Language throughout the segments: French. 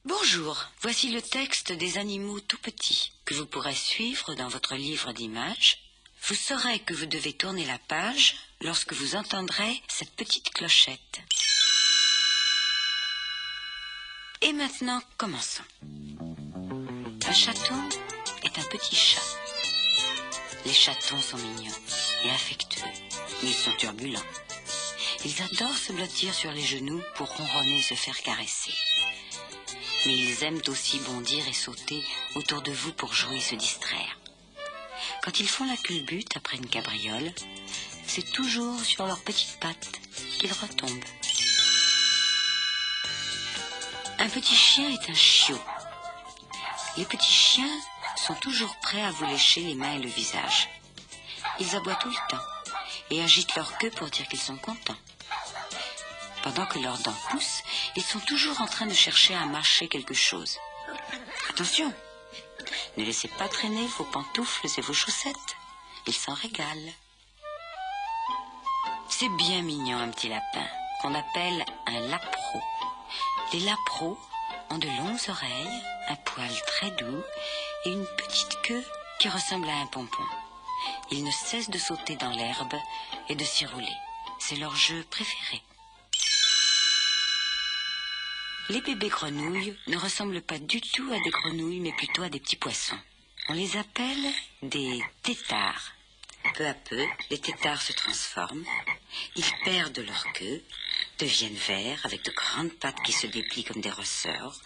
Bonjour, voici le texte des animaux tout petits que vous pourrez suivre dans votre livre d'images. Vous saurez que vous devez tourner la page lorsque vous entendrez cette petite clochette. Et maintenant, commençons. Un chaton est un petit chat. Les chatons sont mignons et affectueux, mais ils sont turbulents. Ils adorent se blottir sur les genoux pour ronronner et se faire caresser. Mais ils aiment aussi bondir et sauter autour de vous pour jouer et se distraire. Quand ils font la culbute après une cabriole, c'est toujours sur leurs petites pattes qu'ils retombent. Un petit chien est un chiot. Les petits chiens sont toujours prêts à vous lécher les mains et le visage. Ils aboient tout le temps et agitent leur queue pour dire qu'ils sont contents. Pendant que leurs dents poussent, ils sont toujours en train de chercher à mâcher quelque chose. Attention, ne laissez pas traîner vos pantoufles et vos chaussettes. Ils s'en régalent. C'est bien mignon un petit lapin qu'on appelle un lapereau. Les lapereaux ont de longues oreilles, un poil très doux et une petite queue qui ressemble à un pompon. Ils ne cessent de sauter dans l'herbe et de s'y rouler. C'est leur jeu préféré. Les bébés grenouilles ne ressemblent pas du tout à des grenouilles, mais plutôt à des petits poissons. On les appelle des têtards. Peu à peu, les têtards se transforment. Ils perdent leur queue, deviennent verts avec de grandes pattes qui se déplient comme des ressorts.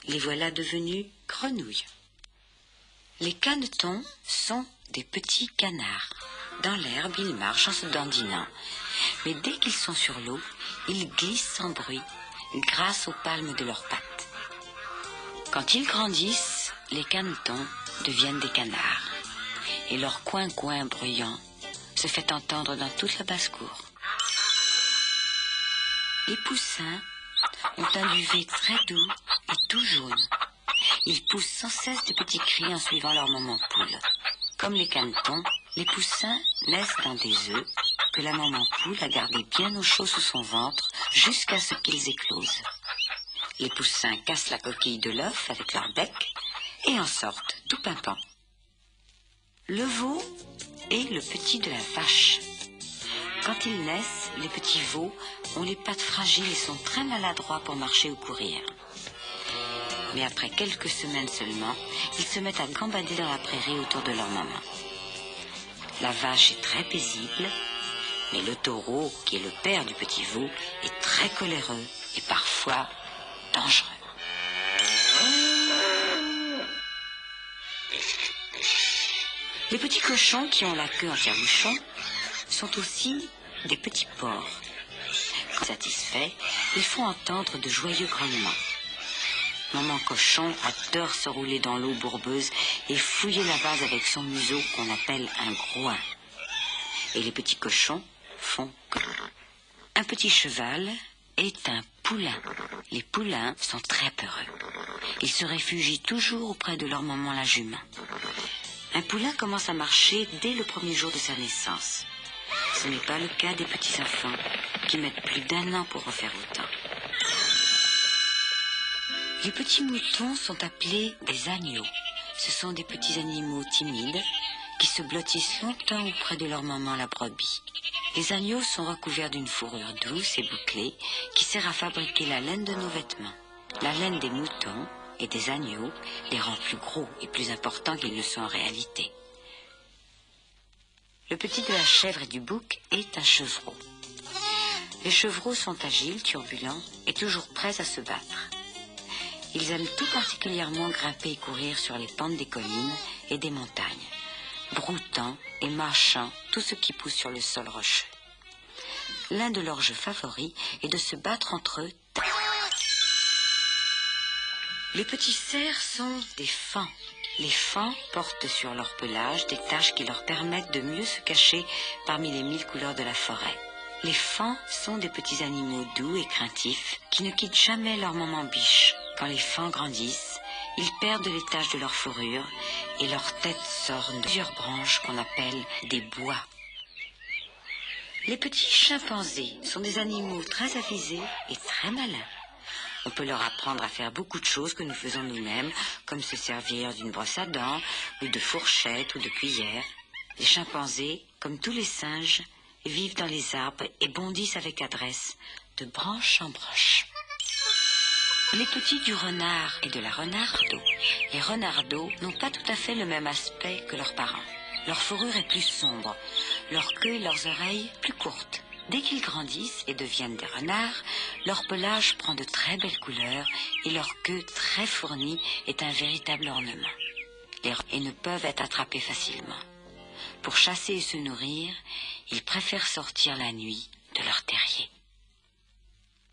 Les voilà devenus grenouilles. Les canetons sont des petits canards. Dans l'herbe, ils marchent en se dandinant. Mais dès qu'ils sont sur l'eau, ils glissent sans bruit, grâce aux palmes de leurs pattes. Quand ils grandissent, les canetons deviennent des canards. Et leur coin-coin bruyant se fait entendre dans toute la basse-cour. Les poussins ont un duvet très doux et tout jaune. Ils poussent sans cesse de petits cris en suivant leur maman poule. Comme les canetons, les poussins naissent dans des œufs que la maman poule a gardés bien au chaud sous son ventre jusqu'à ce qu'ils éclosent. Les poussins cassent la coquille de l'œuf avec leur bec et en sortent tout pimpants. Le veau est le petit de la vache. Quand ils naissent, les petits veaux ont les pattes fragiles et sont très maladroits pour marcher ou courir. Mais après quelques semaines seulement, ils se mettent à gambader dans la prairie autour de leur maman. La vache est très paisible, mais le taureau, qui est le père du petit veau, est très coléreux et parfois dangereux. Les petits cochons qui ont la queue en tire-bouchon sont aussi des petits porcs. Quand satisfaits, ils font entendre de joyeux grognements. Maman cochon adore se rouler dans l'eau bourbeuse et fouiller la vase avec son museau qu'on appelle un groin. Et les petits cochons font comme un petit cheval est un poulain. Les poulains sont très peureux. Ils se réfugient toujours auprès de leur maman la jument. Un poulain commence à marcher dès le premier jour de sa naissance. Ce n'est pas le cas des petits enfants qui mettent plus d'1 an pour refaire autant. Les petits moutons sont appelés des agneaux. Ce sont des petits animaux timides qui se blottissent longtemps auprès de leur maman la brebis. Les agneaux sont recouverts d'une fourrure douce et bouclée qui sert à fabriquer la laine de nos vêtements. La laine des moutons et des agneaux les rend plus gros et plus importants qu'ils ne sont en réalité. Le petit de la chèvre et du bouc est un chevreau. Les chevreaux sont agiles, turbulents et toujours prêts à se battre. Ils aiment tout particulièrement grimper et courir sur les pentes des collines et des montagnes, broutant et mâchant tout ce qui pousse sur le sol rocheux. L'un de leurs jeux favoris est de se battre entre eux. Les petits cerfs sont des faons. Les faons portent sur leur pelage des taches qui leur permettent de mieux se cacher parmi les 1000 couleurs de la forêt. Les faons sont des petits animaux doux et craintifs qui ne quittent jamais leur maman biche. Quand les faons grandissent, ils perdent les taches de leur fourrure et leur tête sort de plusieurs branches qu'on appelle des bois. Les petits chimpanzés sont des animaux très avisés et très malins. On peut leur apprendre à faire beaucoup de choses que nous faisons nous-mêmes, comme se servir d'une brosse à dents, ou de fourchettes, ou de cuillères. Les chimpanzés, comme tous les singes, vivent dans les arbres et bondissent avec adresse, de branche en branche. Les petits du renard et de la renardeau. Les renardeaux n'ont pas tout à fait le même aspect que leurs parents. Leur fourrure est plus sombre, leur queue et leurs oreilles plus courtes. Dès qu'ils grandissent et deviennent des renards, leur pelage prend de très belles couleurs et leur queue très fournie est un véritable ornement. Et ne peuvent être attrapés facilement. Pour chasser et se nourrir, ils préfèrent sortir la nuit de leur terrier.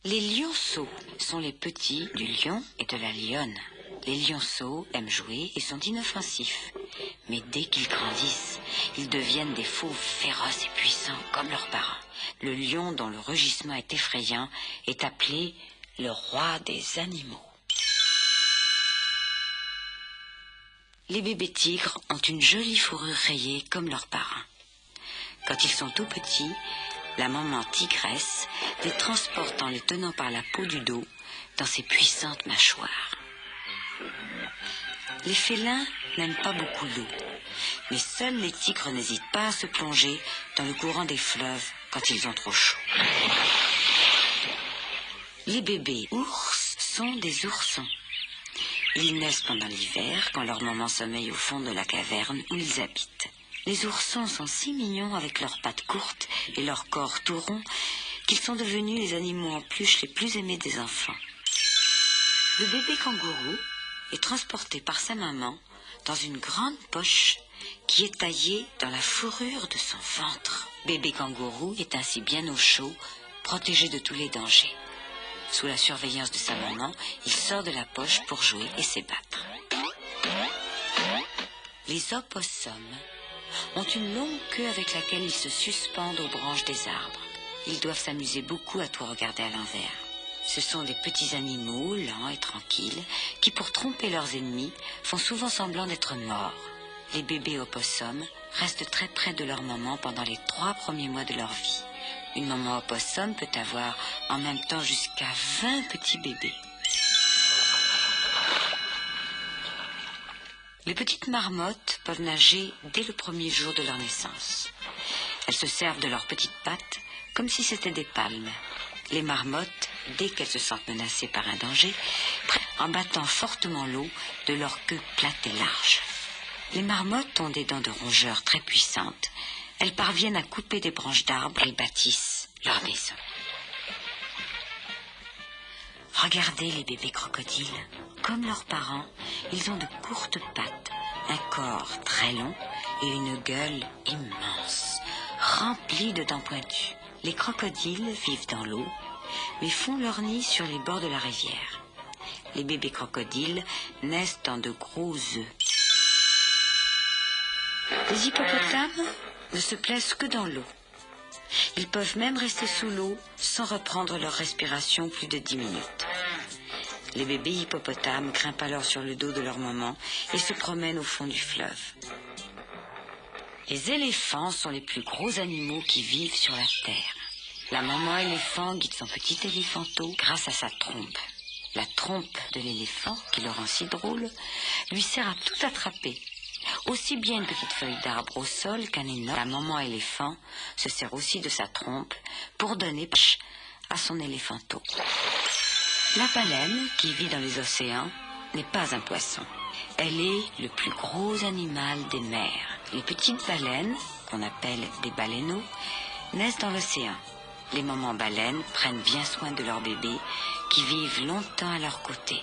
Les lionceaux sont les petits du lion et de la lionne. Les lionceaux aiment jouer et sont inoffensifs. Mais dès qu'ils grandissent, ils deviennent des fauves féroces et puissants comme leurs parents. Le lion, dont le rugissement est effrayant, est appelé le roi des animaux. Les bébés tigres ont une jolie fourrure rayée comme leurs parents. Quand ils sont tout petits, la maman tigresse les transporte en les tenant par la peau du dos dans ses puissantes mâchoires. Les félins n'aiment pas beaucoup l'eau, mais seuls les tigres n'hésitent pas à se plonger dans le courant des fleuves quand ils ont trop chaud. Les bébés ours sont des oursons. Ils naissent pendant l'hiver quand leur maman sommeille au fond de la caverne où ils habitent. Les oursons sont si mignons avec leurs pattes courtes et leur corps tout rond qu'ils sont devenus les animaux en peluche les plus aimés des enfants. Le bébé kangourou est transporté par sa maman dans une grande poche qui est taillée dans la fourrure de son ventre. Bébé kangourou est ainsi bien au chaud, protégé de tous les dangers. Sous la surveillance de sa maman, il sort de la poche pour jouer et s'ébattre. Les opossums ont une longue queue avec laquelle ils se suspendent aux branches des arbres. Ils doivent s'amuser beaucoup à tout regarder à l'envers. Ce sont des petits animaux lents et tranquilles qui, pour tromper leurs ennemis, font souvent semblant d'être morts. Les bébés opossums restent très près de leur maman pendant les 3 premiers mois de leur vie. Une maman opossum peut avoir en même temps jusqu'à 20 petits bébés. Les petites marmottes peuvent nager dès le premier jour de leur naissance. Elles se servent de leurs petites pattes comme si c'était des palmes. Les marmottes, dès qu'elles se sentent menacées par un danger, en battant fortement l'eau de leur queue plate et large. Les marmottes ont des dents de rongeurs très puissantes. Elles parviennent à couper des branches d'arbres et bâtissent leur maison. Regardez les bébés crocodiles. Comme leurs parents, ils ont de courtes pattes, un corps très long et une gueule immense, remplie de dents pointues. Les crocodiles vivent dans l'eau, mais font leur nid sur les bords de la rivière. Les bébés crocodiles naissent dans de gros œufs. Les hippopotames ne se plaisent que dans l'eau. Ils peuvent même rester sous l'eau sans reprendre leur respiration plus de 10 minutes. Les bébés hippopotames grimpent alors sur le dos de leur maman et se promènent au fond du fleuve. Les éléphants sont les plus gros animaux qui vivent sur la terre. La maman éléphant guide son petit éléphanteau grâce à sa trompe. La trompe de l'éléphant, qui le rend si drôle, lui sert à tout attraper. Aussi bien une petite feuille d'arbre au sol qu'un énorme. La maman éléphant se sert aussi de sa trompe pour donner à son éléphanteau. La baleine, qui vit dans les océans, n'est pas un poisson. Elle est le plus gros animal des mers. Les petites baleines, qu'on appelle des baleineaux, naissent dans l'océan. Les mamans baleines prennent bien soin de leurs bébés qui vivent longtemps à leur côté.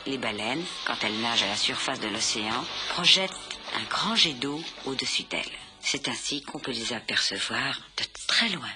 Les baleines, quand elles nagent à la surface de l'océan, projettent un grand jet d'eau au-dessus d'elles. C'est ainsi qu'on peut les apercevoir de très loin.